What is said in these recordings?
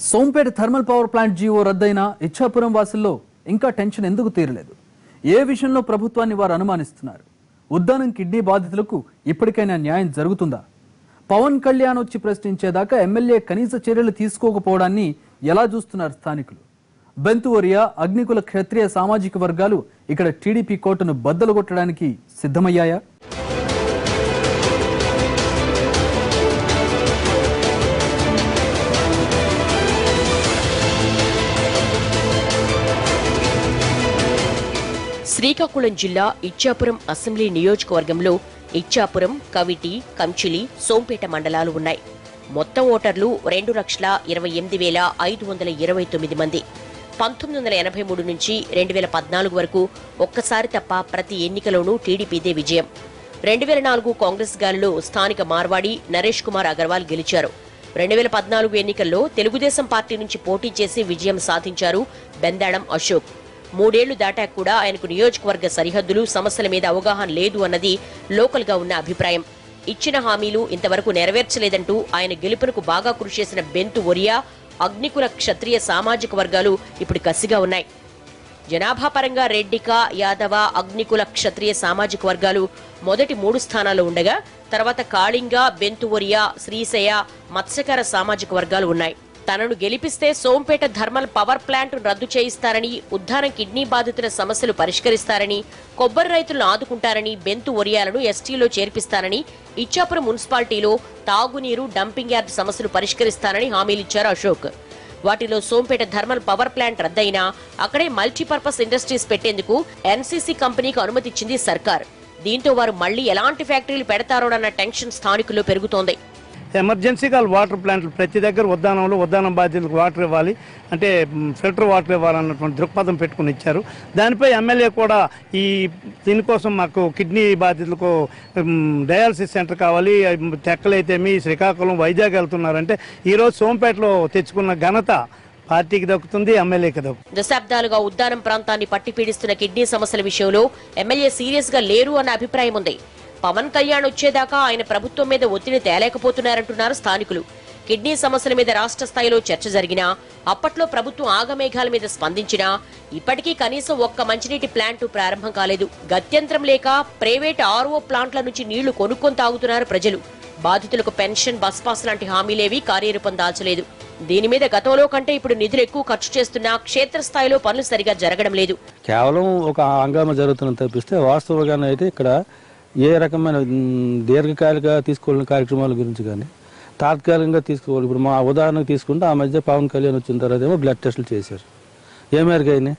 Sompeta thermal power plant GO రద్దయిన ఇచ్చాపురం వాసుల్లో ఇంకా టెన్షన్ ఎందుకు తీరలేదు? ఏ విషయంలో ప్రభుత్వాన్ని వారు అనుమానిస్తున్నారు? ఉద్దానం కిడ్నీ బాధితులకు ఇప్పటికైనా న్యాయం జరుగుతుందా? పవన్ కళ్యాణ్ వచ్చి ప్రశ్నించేదాకా ఎమ్మెల్యే కనీస చర్యలు తీసుకోకపోవడాన్ని ఎలా చూస్తున్నారు స్థానికులు? బెంతువరియా అగ్నికుల క్షత్రియ సామాజిక వర్గాలు ఇక్కడ టీడీపీ కోటను బద్దలు కొట్టడానికి సిద్ధమయ్యాయా? శ్రీకాకుళం జిల్లా ఇచ్చాపురం అసెంబ్లీ నియోజకవర్గంలో ఇచ్చాపురం, కవిటి, కంచిలి, సోంపేట మండలాలు ఉన్నాయి. మొత్తం ఓటర్లు 2,28,529 మంది. 1983 నుంచి 2014 వరకు ఒక్కసారి తప్ప ప్రతి ఎన్నికలోనూ టీడీపీదే విజయం. 2004 కాంగ్రెస్ గాలిలో స్థానిక మార్వాడి నరేష్ కుమార్ అగర్వాల్ గెలిచారు. 2014 ఎన్నికల్లో తెలుగుదేశం పార్టీ నుంచి పోటీ చేసి విజయం సాధించారు బెందాడం అశోక్. 3 ఏళ్లు దాటాక కూడా ఆయనకు నియోజకవర్గ సరిహద్దులు, సమస్యల మీద అవగాహన లేదు అన్నది లోకల్ గా ఉన్న అభిప్రాయం. ఇచ్చిన హామీలు ఇంతవరకు నెరవేర్చలేదంటూ ఆయన గెలుపునకు బాగా కృషి చేసిన బెంతువరియా అగ్నికుల క్షత్రియ సామాజిక వర్గాలు ఇప్పుడు కసిగా ఉన్నాయి. జనాభా పరంగా రెడ్డిక, యాదవ, అగ్నికుల క్షత్రియ సామాజిక వర్గాలు మొదటి 3 స్థానాల్లో ఉండగా తర్వాత కాళింగ, బెంతువరియా, శ్రీశయ, మత్స్యకార సామాజిక వర్గాలు ఉన్నాయి. తనను గెలిపిస్తే సోంపేట థర్మల్ పవర్ ప్లాంట్ రద్దు చేయిస్తారని, ఉద్దానం కిడ్నీ బాధితుల సమస్యలు పరిష్కరిస్తారని, కొబ్బరి రైతులను ఆదుకుంటారని, బెంతువరియాలను ఎస్టీలో చేర్పిస్తారని, ఇచ్చాపురం మున్సిపాలిటీలో తాగునీరు, డంపింగ్ యార్డ్ సమస్యలు పరిష్కరిస్తారని హామీలిచ్చారు అశోక్. వాటిలో సోంపేట థర్మల్ పవర్ ప్లాంట్ రద్దయినా అక్కడే మల్టీపర్పస్ ఇండస్ట్రీస్ పెట్టేందుకు ఎన్సీసీ కంపెనీకి అనుమతిచ్చింది సర్కార్. దీంతో వారు మళ్లీ ఎలాంటి ఫ్యాక్టరీలు పెడతారోనన్న టెన్షన్ స్థానికుల్లో పెరుగుతోంది. ఎమర్జెన్సీగా వాటర్ ప్లాంట్లు ప్రతి దగ్గర ఉద్దానం బాధ్యతలకు వాటర్ ఇవ్వాలి, అంటే ఫిల్టర్ వాటర్ ఇవ్వాలన్నటువంటి దృక్పథం పెట్టుకుని ఇచ్చారు. దానిపై ఎమ్మెల్యే కూడా దీనికోసం మాకు కిడ్నీ బాధితులకు డయాలసిస్ సెంటర్ కావాలి, తెక్కలైతేమి శ్రీకాకుళం, వైజాగ్ వెళ్తున్నారంటే ఈరోజు సోంపేటలో తెచ్చుకున్న ఘనత పార్టీకి దక్కుతుంది, ఎమ్మెల్యేకి దక్కుతుంది. దశాబ్దాలుగా ఉద్దానం ప్రాంతాన్ని పట్టిపీడిస్తున్న కిడ్నీ సమస్యల విషయంలో ఎమ్మెల్యే సీరియస్ గా లేరు అన్న అభిప్రాయం ఉంది. పవన్ కళ్యాణ్ వచ్చేదాకా ఆయన ప్రభుత్వం మీద ఒత్తిడి తేలేకపోతున్నారంటున్నారు స్థానికులు. కిడ్నీ సమస్యల మీద రాష్ట్ర స్థాయిలో చర్చ జరిగినా, అప్పట్లో ప్రభుత్వం ఆగమేఘాల మీద స్పందించినా ఇప్పటికీ కనీసం ఒక్క మంచినీటి ప్లాంటు ప్రారంభం కాలేదు. గత్యంతరం లేక ప్రైవేట్ ఆర్ఓ ప్లాంట్ల నుంచి నీళ్లు కొనుక్కొని తాగుతున్నారు ప్రజలు. బాధితులకు పెన్షన్, బస్ పాస్ లాంటి హామీలేవి కార్యరూపం దాల్చలేదు. దీని మీద గతంలో కంటే ఇప్పుడు నిధులు ఎక్కువ ఖర్చు చేస్తున్నా క్షేత్రస్థాయిలో పనులు సరిగా జరగడం లేదు. కేవలం ఒక హంగామా జరుగుతున్న తప్పిస్తే వాస్తవంగానే అయితే ఇక్కడ ఏ రకమైన దీర్ఘకాలిక తీసుకోవాలని కార్యక్రమాల గురించి కానీ తాత్కాలికంగా తీసుకోవాలి. ఇప్పుడు మా ఉదాహరణకు తీసుకుంటే ఆ మధ్య పవన్ కళ్యాణ్ వచ్చిన తర్వాత ఏమో బ్లడ్ టెస్టులు చేశారు. ఏ మేరకు అయినాయి?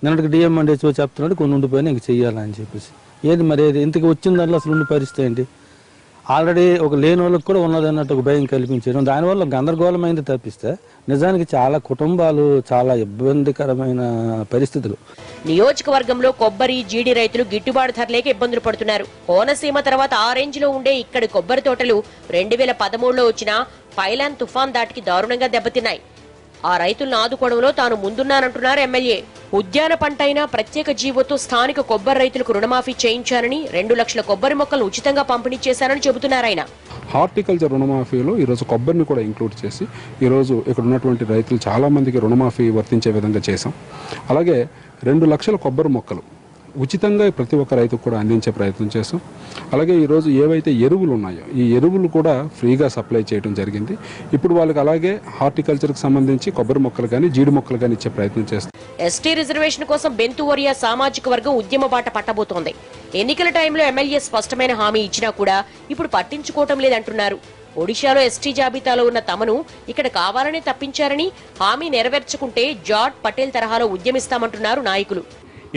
నిన్నటికి డిఎం అండ్ హెచ్ఓ చెప్తున్నాడు కొన్ని ఉండిపోయినా ఇంక చెయ్యాలని చెప్పేసి. ఏది మరి ఇంతకు వచ్చిన దాంట్లో అసలు ఉండి పరిస్థితి ఏంటి? ఆల్రెడీ ఒక లేని వాళ్ళకి కూడా ఉన్నదన్నట్టు ఒక భయం కల్పించడం, దానివల్ల గందరగోళమైంది తప్పిస్తే నిజానికి చాలా కుటుంబాలు చాలా ఇబ్బందికరమైన పరిస్థితులు. నియోజకవర్గంలో కొబ్బరి, జీడి రైతులు గిట్టుబాటు ధర లేక ఇబ్బందులు పడుతున్నారు. కోనసీమ తర్వాత ఆ రేంజ్ లో ఉండే ఇక్కడి కొబ్బరి తోటలు 2013లో వచ్చిన ఫైలాన్ తుఫాన్ దాటికి దారుణంగా దెబ్బతిన్నాయి. ఆ రైతులను ఆదుకోవడంలో తాను ముందున్నానంటున్నారు ఎమ్మెల్యే. ఉద్యాన పంట అయినా ప్రత్యేక జీవోతో స్థానిక కొబ్బరి రైతులకు రుణమాఫీ చేయించానని, 2 లక్షల కొబ్బరి మొక్కలను ఉచితంగా పంపిణీ చేశానని చెబుతున్నారు ఆయన. హార్టికల్చర్ రుణమాఫీలో ఈరోజు కొబ్బరిని కూడా ఇంక్లూడ్ చేసి ఈరోజు ఇక్కడ ఉన్నటువంటి రైతులు చాలా మందికి రుణమాఫీ వర్తించే విధంగా చేశాం. అలాగే 2 లక్షల కొబ్బరి మొక్కలు ఉచితంగా ప్రతి ఒక్క రైతుకు కూడా అందించే ప్రయత్నం చేస్తాం. అలాగే ఈరోజు ఏవైతే ఎరువులు ఉన్నాయో ఈ ఎరువులు కూడా ఫ్రీగా సప్లై చేయడం జరిగింది. ఇప్పుడు వాళ్ళకి అలాగే హార్టికల్చర్కి సంబంధించి కొబ్బరి మొక్కలు కానీ జీడి మొక్కలు కానీ ఇచ్చే ప్రయత్నం చేస్తాం. ఎస్టీ రిజర్వేషన్ కోసం బెంతువరియా సామాజిక వర్గం ఉద్యమ బాట పట్టబోతోంది. ఎన్నికల టైంలో ఎమ్మెల్యే స్పష్టమైన హామీ ఇచ్చినా కూడా ఇప్పుడు పట్టించుకోవటం లేదంటున్నారు. ఒడిశాలో ఎస్టీ జాబితాలో ఉన్న తమను ఇక్కడ కావాలనే తప్పించారని, హామీ నెరవేర్చుకుంటే జాట్ పటేల్ తరహాలో ఉద్యమిస్తామంటున్నారు నాయకులు.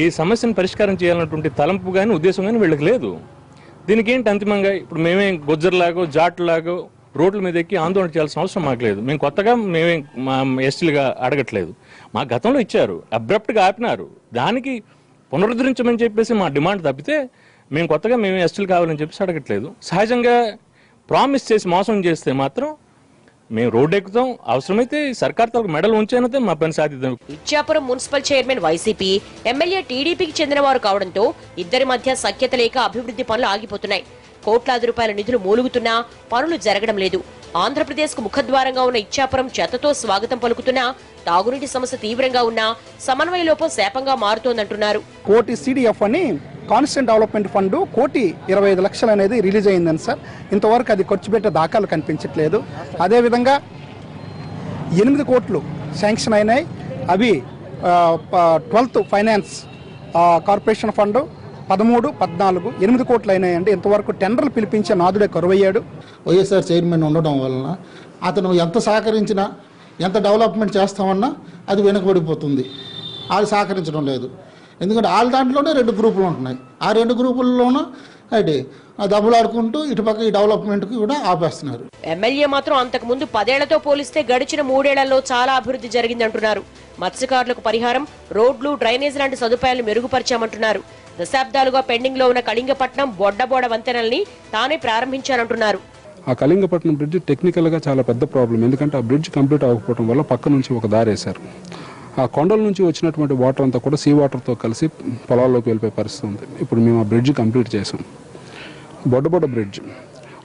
ఈ సమస్యను పరిష్కారం చేయాలన్నటువంటి తలంపు కానీ ఉద్దేశం కానీ వీళ్ళకి లేదు. దీనికి ఏంటి అంతిమంగా ఇప్పుడు మేమే గొజ్జర్లాగో జాట్లాగో రోడ్ల మీద ఎక్కి ఆందోళన చేయాల్సిన అవసరం మాకు లేదు. మేము కొత్తగా మా ఎస్టీలుగా అడగట్లేదు. మా గతంలో ఇచ్చారు, అబ్రప్ట్గా ఆపినారు. దానికి పునరుద్ధరించమని చెప్పేసి మా డిమాండ్ తప్పితే మేము కొత్తగా మేమే ఎస్టీలు కావాలని చెప్పేసి అడగట్లేదు. సహజంగా ప్రామిస్ చేసి మోసం చేస్తే మాత్రం మేము రోడ్డు ఎక్కుతాం, అవసరమైతే సర్కార్ తరపు మెడలు ఉంచేనైతే మా పని సాధిద్దాం. Ichchapuram municipal chairman YCP, MLA టీడీపీకి చెందిన వారు కావడంతో ఇద్దరి మధ్య సఖ్యత లేక అభివృద్ధి పనులు ఆగిపోతున్నాయి. కోట్లాది రూపాయల నిధులు మూలుగుతున్నా పనులు జరగడం లేదు. ఆంధ్రప్రదేశ్కు ముఖద్వారంగా ఉన్న ఇచ్చాపురం చెత్తతో స్వాగతం పలుకుతున్నా తాగునీటి సమస్య తీవ్రంగా ఉన్నా సమన్వయ లోపం శాపంగా మారుతోందంటున్నారు. కోటి CDF అని కాన్స్టెంట్ డెవలప్మెంట్ ఫండ్ 1,25 లక్షలు అనేది రిలీజ్ అయిందని సార్. ఇంతవరకు అది ఖర్చు పెట్టే దాఖలు కనిపించట్లేదు. అదేవిధంగా 8 కోట్లు శాంక్షన్ అయినాయి. అవి 12th ఫైనాన్స్ కార్పొరేషన్ ఫండ్ 13, 14, 8 కోట్లు అయినాయండి. ఇంతవరకు టెండర్లు పిలిపించే నాదుడే కరువయ్యాడు. వైఎస్ఆర్ చైర్మన్ ఉండడం వలన అతను ఎంత సహకరించినా ఎంత డెవలప్మెంట్ చేస్తామన్నా అది వెనుకబడిపోతుంది. వాళ్ళు సహకరించడం లేదు. ఎందుకంటే వాళ్ళ దాంట్లోనే 2 గ్రూపులు ఉంటున్నాయి. ఆ 2 గ్రూపుల్లోనూ అయితే దెబ్బలాడుకుంటూ ఇటుపక్క ఈ డెవలప్మెంట్కి కూడా ఆపేస్తున్నారు. ఎమ్మెల్యే మాత్రం అంతకు ముందు 10 ఏళ్లతో పోలిస్తే గడిచిన 3 ఏళ్లలో చాలా అభివృద్ధి జరిగిందంటున్నారు. మత్స్యకారులకు పరిహారం, రోడ్లు, డ్రైనేజ్ లాంటి సదుపాయాలు మెరుగుపరిచామంటున్నారు. దశాబ్దాలుగా పెండింగ్ లో ఉన్న కళింగపట్నం, బొడ్డబోడ వంతెనల్ని తానే ప్రారంభించారంటున్నారు. ఆ కళింగపట్నం బ్రిడ్జ్ టెక్నికల్గా చాలా పెద్ద ప్రాబ్లం. ఎందుకంటే ఆ బ్రిడ్జ్ కంప్లీట్ అవ్వకపోవడం వల్ల పక్క నుంచి ఒక దారి వేశారు. ఆ కొండల నుంచి వచ్చినటువంటి వాటర్ అంతా కూడా సీ వాటర్తో కలిసి పొలాల్లోకి వెళ్ళిపోయే పరిస్థితి ఉంది. ఇప్పుడు మేము ఆ బ్రిడ్జ్ కంప్లీట్ చేసాం. బొడ్డబొడ్డ బ్రిడ్జ్,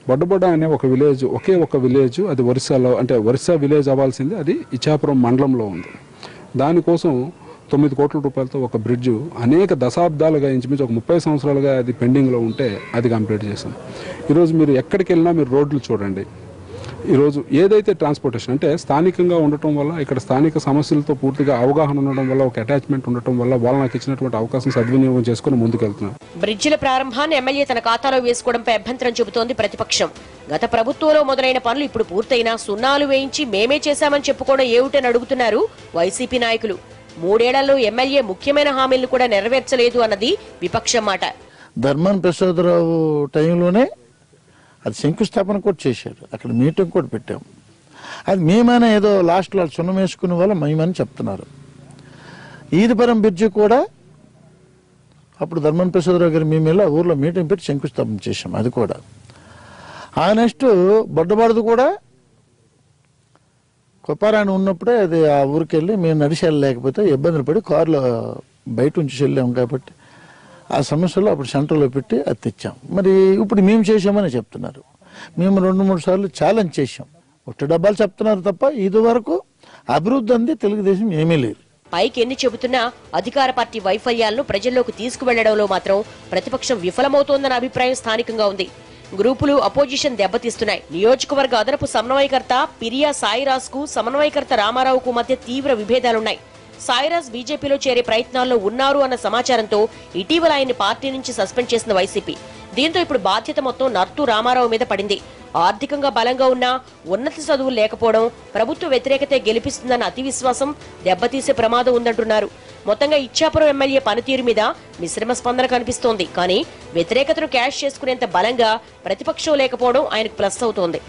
బొడ్డబొడ్డ అనే ఒక విలేజ్, ఒకే ఒక విలేజ్, అది ఒరిస్సాలో, అంటే ఒరిస్సా విలేజ్ అవ్వాల్సింది అది ఇచ్చాపురం మండలంలో ఉంది. దానికోసం 9 కోట్ల రూపాయలతో ఒక బ్రిడ్జ్ అనేక దశాబ్దాలుగా, ఇంచుమించు ఒక 30 సంవత్సరాలుగా అది పెండింగ్లో ఉంటే అది కంప్లీట్ చేసాం. ఈరోజు మీరు ఎక్కడికి వెళ్ళినా మీరు రోడ్లు చూడండి. ఈరోజు ఏదైతే ట్రాన్స్పోర్టేషన్ అంటే స్థానికంగా ఉండటం వల్ల, ఇక్కడ స్థానిక సమస్యలతో పూర్తిగా అవగాహన ఉండడం వల్ల, ఒక అటాచ్మెంట్ ఉండటం వల్ల వాళ్ళు నాకు ఇచ్చినటువంటి అవకాశం సద్వినియోగం చేసుకుని ముందుకెళ్తున్నారు. బ్రిడ్జిల ప్రారంభాన్ని ఎమ్మెల్యే తన ఖాతాలో వేసుకోవడంపై అభ్యంతరం చెబుతోంది ప్రతిపక్షం. గత ప్రభుత్వంలో మొదలైన పనులు ఇప్పుడు పూర్తయినా సున్నాలు వేయించి మేమే చేశామని చెప్పుకోవడం ఏమిటని అడుగుతున్నారు వైసీపీ నాయకులు. 3 ఏళ్లలో ఎమ్మెల్యే ముఖ్యమైన హామీలను కూడా నెరవేర్చలేదు అన్నది విపక్షం మాట. ధర్మాన ప్రసాదరావు టైంలోనే అది శంకుస్థాపన కూడా చేశారు. అక్కడ మీటింగ్ కూడా పెట్టాము. అది మేమైనా ఏదో లాస్ట్లో సున్నం వేసుకునే వాళ్ళ మేమని చెప్తున్నారు. ఈదిపురం బ్రిడ్జి కూడా అప్పుడు ధర్మాన ప్రసాదరావు గారు మేము వెళ్ళి ఊర్లో మీటింగ్ పెట్టి శంకుస్థాపన చేశాం. అది కూడా ఆ నెక్స్ట్ బొడ్డబాడుది కూడా కొప్పారాయణ ఉన్నప్పుడే అది ఆ ఊరికి వెళ్ళి మేము నడిచి వెళ్ళలేకపోతే ఇబ్బందులు పడి కారులో బయట ఉంచి వెళ్ళాము. కాబట్టి ఆ సమస్యలో అప్పుడు సెంటర్లో పెట్టి అది తెచ్చాం. మరి ఇప్పుడు మేము చేసామని చెప్తున్నారు. మేము 2-3 సార్లు ఛాలెంజ్ చేశాం. 1 డబ్బాలు చెప్తున్నారు తప్ప ఇది వరకు అభివృద్ధి అంది తెలుగుదేశం ఏమీ లేదు. పైకి ఎన్ని చెబుతున్నా అధికార పార్టీ వైఫల్యాలను ప్రజల్లోకి తీసుకువెళ్లడంలో మాత్రం ప్రతిపక్షం విఫలమవుతోందన్న అభిప్రాయం స్థానికంగా ఉంది. గ్రూపులు, అపోజిషన్ దెబ్బతీస్తున్నాయి. నియోజకవర్గ అదనపు సమన్వయకర్త పిరియా సాయిరాజ్ కు సమన్వయకర్త రామారావుకు మధ్య తీవ్ర విభేదాలున్నాయి. సాయిరాజ్ బీజేపీలో చేరే ప్రయత్నాల్లో ఉన్నారు అన్న సమాచారంతో ఇటీవల ఆయన్ని పార్టీ నుంచి సస్పెండ్ చేసిన వైసీపీ. దీంతో ఇప్పుడు బాధ్యత మొత్తం నర్తు రామారావు మీద పడింది. ఆర్థికంగా బలంగా ఉన్నా ఉన్నత చదువులు లేకపోవడం ప్రభుత్వ వ్యతిరేకతే గెలిపిస్తుందన్న అతి విశ్వాసం దెబ్బతీసే ప్రమాదం ఉందంటున్నారు. మొత్తంగా ఇచ్చాపురం ఎమ్మెల్యే పనితీరు మీద మిశ్రమ స్పందన కనిపిస్తోంది. కానీ వ్యతిరేకతను క్యాష్ చేసుకునేంత బలంగా ప్రతిపక్షం లేకపోవడం ఆయనకు ప్లస్ అవుతోంది.